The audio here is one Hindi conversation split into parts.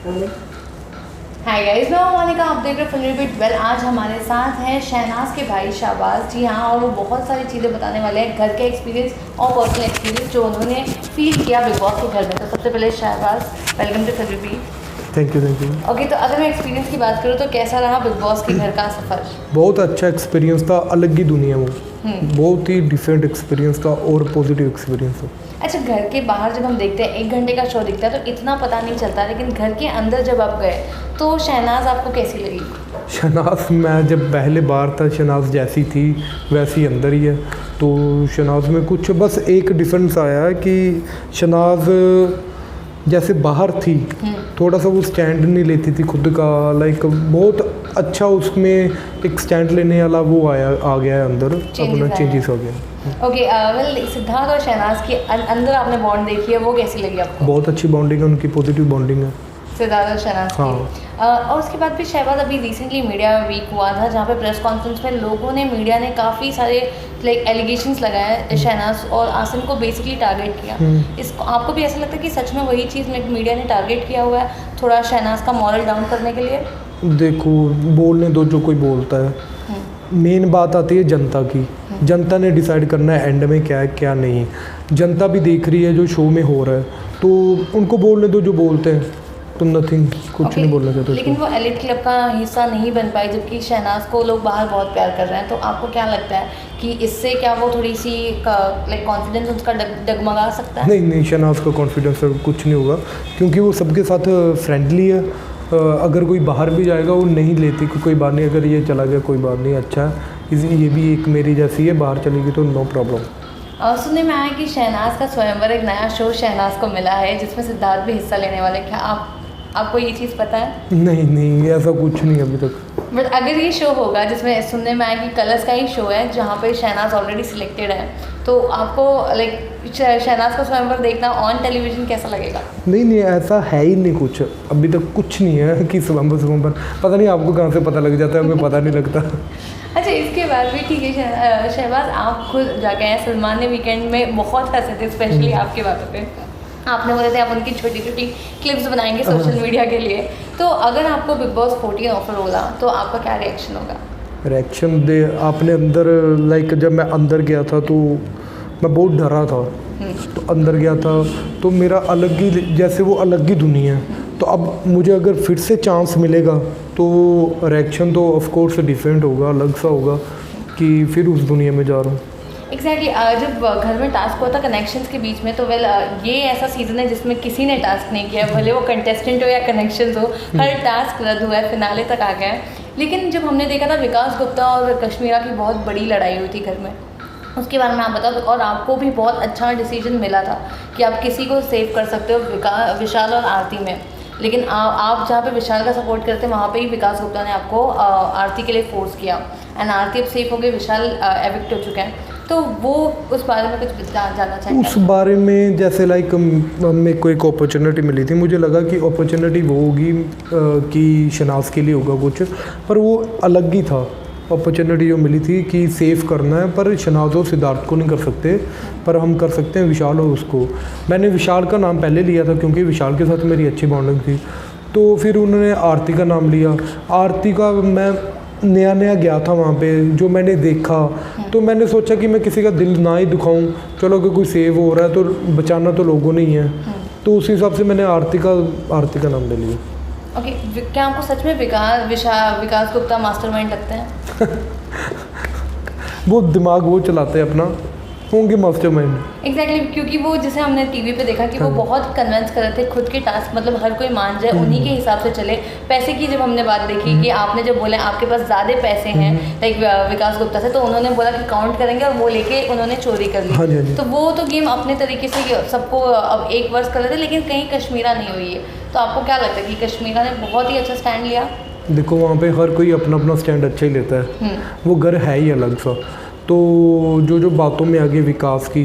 हाय गाइस, मैं मोनिका, आप देख रहे हो फिल्मी बिट। वेल, आज हमारे साथ हैं शहनाज के भाई शाहबाज जी। हाँ, और वो बहुत सारी चीज़ें बताने वाले हैं, घर के एक्सपीरियंस और पर्सनल एक्सपीरियंस जो उन्होंने फील किया बिग बॉस के घर में। तो सबसे पहले शाहबाज, वेलकम टू फिल्मी बिट। Thank you. ओके, तो अगर मैं एक्सपीरियंस की बात करूँ तो कैसा रहा बिग बॉस के घर का सफ़र? बहुत अच्छा एक्सपीरियंस था, अलग ही दुनिया वो। बहुत ही डिफरेंट एक्सपीरियंस था और पॉजिटिव एक्सपीरियंस था। अच्छा, घर के बाहर जब हम देखते हैं 1 घंटे का शो दिखता है तो इतना पता नहीं चलता, लेकिन घर के अंदर जब आप गए तो शहनाज आपको कैसी लगी? शहनाज, मैं जब पहले बार था, शहनाज जैसी थी वैसी अंदर ही है। तो शहनाज में कुछ बस एक डिफरेंस आया है कि शहनाज जैसे बाहर थी थोड़ा सा वो स्टैंड नहीं लेती थी खुद का। लाइक बहुत अच्छा उसमें एक स्टैंड लेने वाला वो आ गया है अंदर, अपना चेंजेस हो गया। ओके, वेल, सिद्धार्थ और शहनाज की अंदर आपने बॉन्ड देखी है, वो कैसी लगी आपको? बहुत अच्छी बॉन्डिंग है उनकी, पॉजिटिव बॉन्डिंग है सिद्धार्थ और शहनाज की। हाँ। और उसके बाद भी शहबाज, अभी रिसेंटली मीडिया वीक हुआ था जहाँ पे प्रेस कॉन्फ्रेंस में लोगों ने, मीडिया ने काफ़ी सारे लाइक एलिगेशंस लगाए शहनाज और आसिम को बेसिकली टारगेट किया। इसको आपको भी ऐसा लगता है कि सच में वही चीज़ मीडिया ने टारगेट किया हुआ है थोड़ा शहनाज का मॉरल डाउन करने के लिए? देखो, बोलने दो जो कोई बोलता है, मेन बात आती है जनता की। जनता ने डिसाइड करना है एंड में क्या है क्या नहीं। जनता भी देख रही है जो शो में हो रहा है, तो उनको बोलने दो जो बोलते हैं। तो नथिंग, कुछ नहीं बोलना चाहते। लेकिन वो एलिट क्लब का हिस्सा नहीं बन पाई, जबकि शहनाज को लोग बाहर बहुत प्यार कर रहे हैं। तो आपको क्या लगता है कि इससे क्या वो थोड़ी सी लाइक कॉन्फिडेंस उसका डगमगा सकता है? नहीं, शहनाज का कॉन्फिडेंस कुछ नहीं होगा, क्योंकि वो सबके साथ फ्रेंडली है। अगर कोई बाहर भी जाएगा वो नहीं लेती कि कोई बात नहीं, अगर ये चला गया कोई बात नहीं, अच्छा है, ये भी एक मेरी जैसी है, बाहर चलेगी तो नो प्रॉब्लम। सुनने में आया कि शहनाज का स्वयंवर, एक नया शो शहनाज को मिला है जिसमें सिद्धार्थ भी हिस्सा लेने वाले। क्या आपको ये चीज़ पता है? नहीं, ऐसा कुछ नहीं अभी तक। बट अगर ये शो होगा, जिसमें सुनने में आया कि कलर्स का ही शो है जहाँ पे शहनाज ऑलरेडी सिलेक्टेड है, तो आपको लाइक शहनाज का स्वयंवर देखना ऑन टेलीविजन कैसा लगेगा? नहीं, ऐसा है ही नहीं कुछ, अभी तक कुछ नहीं है कि स्वयंवर पता नहीं आपको कहाँ से पता लग जाता है, हमें पता नहीं लगता। अच्छा, इसके बाद भी ठीक है शहबाज, आप खुद जाके आए, सलमान ने वीकेंड में बहुत हंसे थे स्पेशली आपकी बातों पे। आपने बोले थे आप उनकी छोटी छोटी क्लिप्स बनाएंगे सोशल मीडिया के लिए। तो अगर आपको बिग बॉस 14 ऑफर होला तो आपका क्या रिएक्शन होगा? रिएक्शन दे आपने अंदर, लाइक जब मैं अंदर गया था तो मैं बहुत डरा था। तो अंदर गया था तो मेरा अलग ही, जैसे वो अलग ही दुनिया है। तो अब मुझे अगर फिर से चांस मिलेगा तो रिएक्शन तो ऑफ कोर्स डिफरेंट होगा, अलग सा होगा कि फिर उस दुनिया में जा रहा हूँ। एग्जैक्टली जब घर में टास्क होता कनेक्शंस के बीच में, तो वेल ये ऐसा सीज़न है जिसमें किसी ने टास्क नहीं किया, भले वो कंटेस्टेंट हो या कनेक्शंस हो, हर टास्क रद्द हुआ है, फिनाले तक आ गया है। लेकिन जब हमने देखा था विकास गुप्ता और कश्मीरा की बहुत बड़ी लड़ाई हुई थी घर में, उसके बारे में आप बताओ। और आपको भी बहुत अच्छा डिसीजन मिला था कि आप किसी को सेव कर सकते हो विशाल और आरती में, लेकिन आप जहाँ पे विशाल का सपोर्ट करते हैं वहाँ पे ही विकास गुप्ता ने आपको आरती के लिए फोर्स किया, एंड आरती अब सेफ हो गई, विशाल एविक्ट हो चुके हैं। तो वो उस बारे में कुछ जानना चाहिए? उस बारे में जैसे लाइक मेरे को एक अपॉर्चुनिटी मिली थी, मुझे लगा कि अपॉर्चुनिटी वो होगी कि शहनाज के लिए होगा कुछ, पर वो अलग ही था। अपॉर्चुनिटी जो मिली थी कि सेव करना है, पर शहनाज और सिद्धार्थ को नहीं कर सकते, पर हम कर सकते हैं विशाल और उसको। मैंने विशाल का नाम पहले लिया था क्योंकि विशाल के साथ मेरी अच्छी बॉन्डिंग थी। तो फिर उन्होंने आरती का नाम लिया। आरती का मैं नया गया था वहाँ पे, जो मैंने देखा तो मैंने सोचा कि मैं किसी का दिल ना ही दुखाऊं, चलो कि कोई सेव हो रहा है तो बचाना तो लोगों ने ही है। तो उस हिसाब से मैंने आरती का नाम ले लिया। ओके, क्या आपको सच में विकास गुप्ता मास्टरमाइंड लगते हैं? वो दिमाग वो चलाते हैं अपना, होंगे मास्टरमाइंड। एग्जैक्टली, क्योंकि वो जिसे हमने टीवी पे देखा कि वो बहुत कन्विंस कर रहे थे खुद के टास्क, मतलब हर कोई मान जाए, उन्हीं के हिसाब से चले। पैसे की जब हमने बात देखी कि आपने जब बोले आपके पास ज़्यादा पैसे हैं लाइक विकास गुप्ता से, तो उन्होंने बोला कि काउंट करेंगे और वो लेके उन्होंने चोरी कर ली। हाँ जी। तो वो तो गेम अपने तरीके से सबको अब एक वर्ष कर रहे थे, लेकिन कहीं कश्मीरा नहीं हुई है। तो आपको क्या लगता है कि कश्मीरा ने बहुत ही अच्छा स्टैंड लिया? देखो, वहाँ पे हर कोई अपना स्टैंड अच्छा ही लेता है, वो घर है ही अलग सा। तो जो बातों में आ गई विकास की,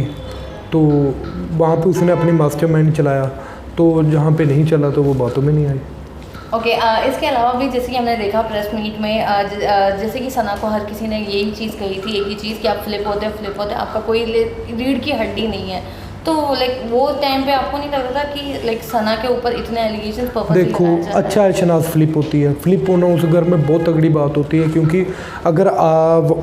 तो वहाँ पे उसने अपनी मास्टरमाइंड चलाया, तो जहाँ पे नहीं चला तो वो बातों में नहीं आई। ओके, इसके अलावा भी जैसे कि हमने देखा प्रेस मीट में जैसे कि सना को हर किसी ने यही चीज़ कही थी, एक ही चीज़ कि आप फ्लिप होते आपका कोई रीढ़ की हड्डी नहीं है। तो लाइक वो टाइम पे आपको नहीं लगता था कि लाइक सना के ऊपर इतने एलिगेशंस पर्पसली देखो लगाए जा रहे हैं? अच्छा है शनाज फ्लिप होती है, फ्लिप होना उस घर में बहुत तगड़ी बात होती है, क्योंकि अगर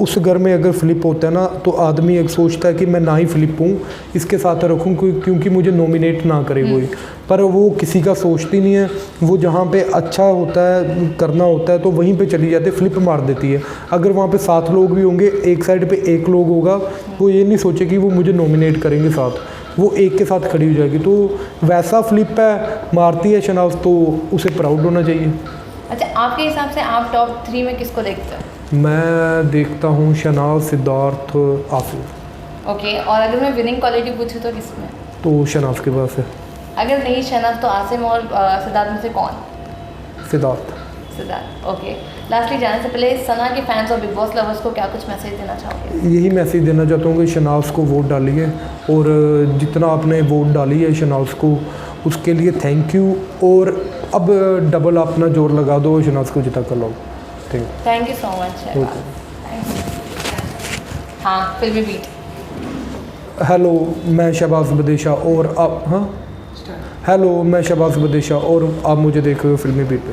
उस घर में अगर फ्लिप होता है ना तो आदमी एक सोचता है कि मैं ना ही फ्लिप हूँ, इसके साथ रखूँ क्योंकि मुझे नॉमिनेट ना करे कोई, पर वो किसी का सोचती नहीं है। वो जहाँ पे अच्छा होता है करना होता है तो वहीं पे चली जाती है, फ्लिप मार देती है। अगर वहाँ पे 7 लोग भी होंगे, एक साइड पे एक लोग होगा, वो ये नहीं सोचे कि वो मुझे नॉमिनेट करेंगे साथ, वो एक के साथ खड़ी हो जाएगी। तो वैसा फ्लिप है, मारती है शनाज, तो उसे प्राउड होना चाहिए। अच्छा, आपके हिसाब से आप टॉप 3 में किसको देखते हो? मैं देखता हूँ शनाज, सिद्धार्थ, आसिफ। ओके, और अगर मैं विनिंग क्वालिटी पूछूँ तो किसमें? तो शनाज के पास है। अगर नहीं शनाज तो आसिम और सिद्धार्थ में से कौन? सिद्धार्थ। सिद्धार्थ। ओके, लास्टली जाने से पहले सना के फैंस और बिग बॉस लवर्स को क्या कुछ मैसेज देना चाहोगे? यही मैसेज देना चाहता हूँ कि शनाज को वोट डालिए, और जितना आपने वोट डाली है शनाज को उसके लिए थैंक यू, और अब डबल अपना जोर लगा दो, शनाज को जिता कर लो। Thank you so much. हाँ, फिल्मी बीट। हेलो, मैं शहबाज बदेशा और आप, हाँ हेलो, मैं शहबाज बदेशा और आप मुझे देख रहे हो फिल्मी बीट पे।